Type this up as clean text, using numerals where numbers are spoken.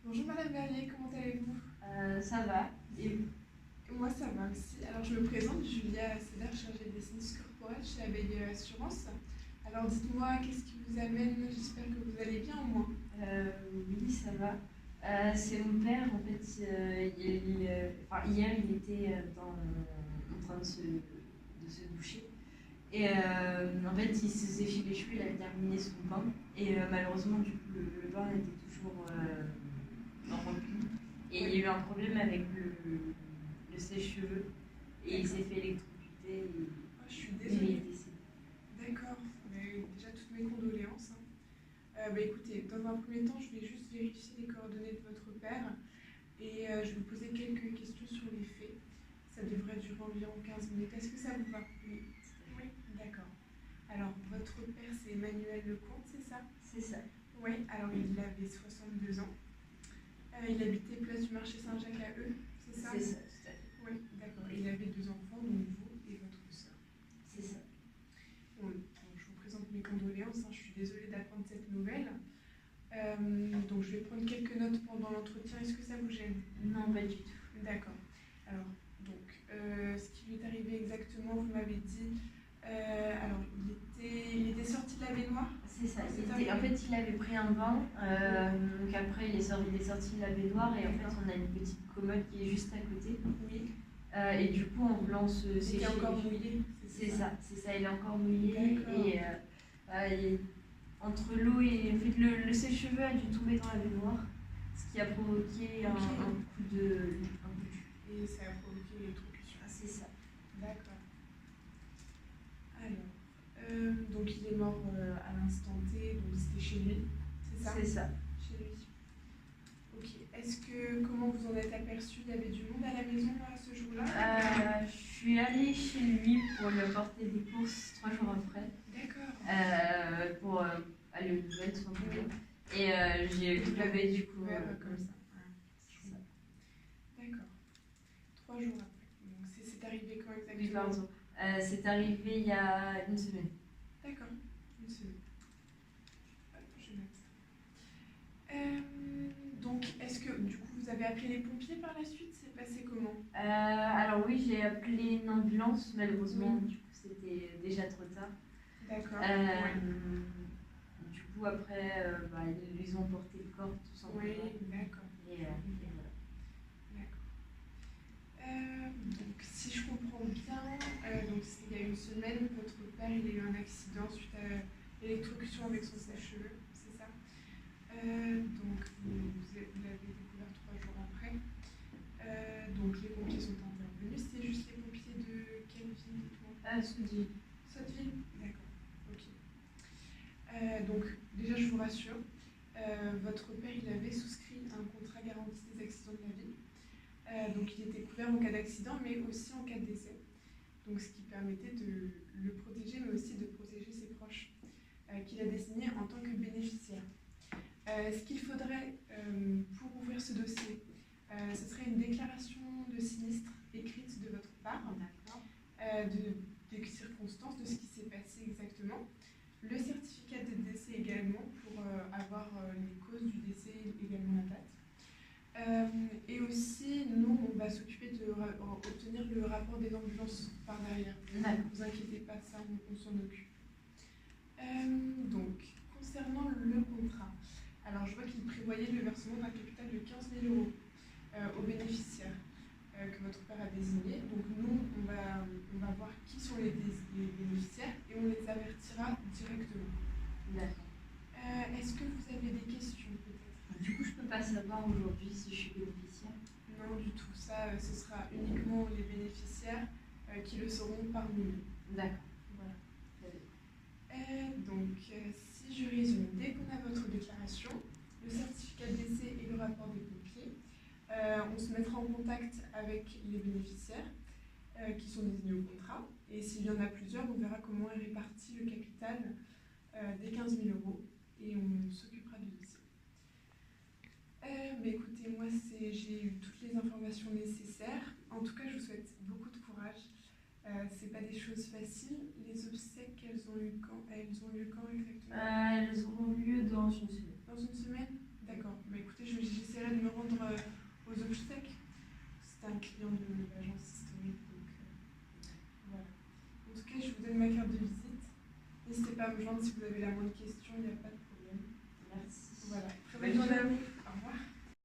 Bonjour Madame Verrier, comment allez-vous? Ça va. Et Moi ça va aussi. Alors je me présente, Julia Cédar, chargée des sinistres corporels chez Abeille Assurance. Alors dites-moi, qu'est-ce qui vous amène? J'espère que vous allez bien au moins. oui, ça va. C'est mon père, en fait, hier, il était en train de se doucher. Et en fait, il se séchait les cheveux, il avait terminé son bain. Et malheureusement, du coup, le bain était toujours rempli. Et il y a eu un problème avec le sèche-cheveux. Et il s'est fait électrocuter. Et Oh, je suis il est désolée. décédé. D'accord, mais déjà toutes mes condoléances. Écoutez, dans un premier temps, je vais juste vérifier les coordonnées de votre père et je vais vous poser quelques questions sur les faits. Ça devrait durer environ 15 minutes. Est-ce que ça vous va? Oui, Oui, d'accord. Alors, votre père, c'est Emmanuel Lecomte, c'est ça? c'est ça. Oui, alors il avait 62 ans. Il habitait place du marché Saint-Jacques à Eux, c'est ça? C'est ça, tout à fait. Oui, d'accord. Il avait deux enfants, donc vous et votre sœur. C'est ça. Bon, je vous présente mes condoléances, je suis désolée d'apprendre cette nouvelle. Donc je vais prendre quelques notes pendant l'entretien. Est-ce que ça vous gêne? Non, pas du tout. D'accord. Alors, donc, ce qui lui est arrivé exactement, vous m'avez dit. Alors, il était sorti de la baignoire? C'est ça. C'est En fait, il avait pris un bain. Donc après, il est sorti de la baignoire et en fait, on a une petite commode qui est juste à côté. Oui. Et du coup, en voulant se sécher. Il est encore mouillé? C'est ça. Il est encore mouillé. D'accord. Et entre l'eau et en fait, le sèche-cheveux a dû tomber dans la baignoire, ce qui a provoqué un coup de jus. Et ça a provoqué l'électrocution. C'est ça. D'accord. Alors, donc il est mort à l'instant T, donc c'était chez lui, c'est ça? C'est ça. Chez lui. Ok. Comment vous en êtes aperçu? Il y avait du monde à la maison à ce jour-là? Je suis allée chez lui pour lui apporter des courses 3 jours après. D'accord. Pour aller aux nouvelles, tout simplement. Et vous l'avez du coup comme ça. C'est ça. D'accord. 3 jours après. Donc c'est arrivé quand exactement? Oui, pardon. C'est arrivé il y a une semaine. D'accord, une semaine. Je note. Donc, est-ce que du coup vous avez appelé les pompiers par la suite? C'est passé comment? Alors oui, j'ai appelé une ambulance, malheureusement, du coup c'était déjà trop tard. D'accord. Du coup après, ils ont porté le corps tout simplement. Oui, d'accord. Et voilà. D'accord. Donc si je comprends bien, donc il y a une semaine, votre père il a eu un accident suite à l'électrocution avec son sèche-cheveux, c'est ça? Donc vous l'avez découvert 3 jours après. Donc les pompiers sont intervenus. C'est juste les pompiers de quelle ville? Soudeville. Sotteville? D'accord, ok. Donc déjà je vous rassure, votre père il avait souscrit un contrat garantie des accidents de la vie. Donc il était couvert en cas d'accident mais aussi en cas de décès. Donc ce qui permettait de le protéger mais aussi de protéger ses proches qu'il a désignés en tant que bénéficiaire. Ce qu'il faudrait pour ouvrir ce dossier, ce serait une déclaration de sinistre écrite de votre part, des circonstances, de ce qui s'est passé exactement, le certificat de décès également pour avoir les causes du décès également en date. Et aussi, nous, on va s'occuper d'obtenir le rapport des ambulances par derrière. Ne vous inquiétez pas, ça, on s'en occupe. Donc, concernant le contrat, alors je vois qu'il prévoyait le versement d'un capital de 15 000 euros aux bénéficiaires que votre père a désigné. Donc nous, on va voir qui sont les bénéficiaires et on les avertira directement. D'accord. Est-ce que vous avez des questions peut-être? Du coup, je ne peux pas savoir aujourd'hui si je suis bénéficiaire? Non, du tout. Ça, ce sera uniquement les bénéficiaires qui le sauront parmi nous. D'accord. Voilà. Donc, si je résume, dès qu'on a votre déclaration, le certificat de décès et le rapport des pompiers, on se mettra en contact avec les bénéficiaires qui sont désignés au contrat. Et s'il y en a plusieurs, on verra comment est réparti le capital des 15 000 euros et on s'occupera du dossier. Mais écoutez, moi j'ai eu toutes les informations nécessaires. En tout cas, je vous souhaite beaucoup de courage. C'est pas des choses faciles. Les obsèques, elles ont lieu quand exactement? Elles auront lieu dans une semaine. Dans une semaine? D'accord. Bah écoutez, j'essaierai de client de l'agence historique. Donc, voilà. En tout cas, je vous donne ma carte de visite. N'hésitez pas à me joindre si vous avez la moindre question, il n'y a pas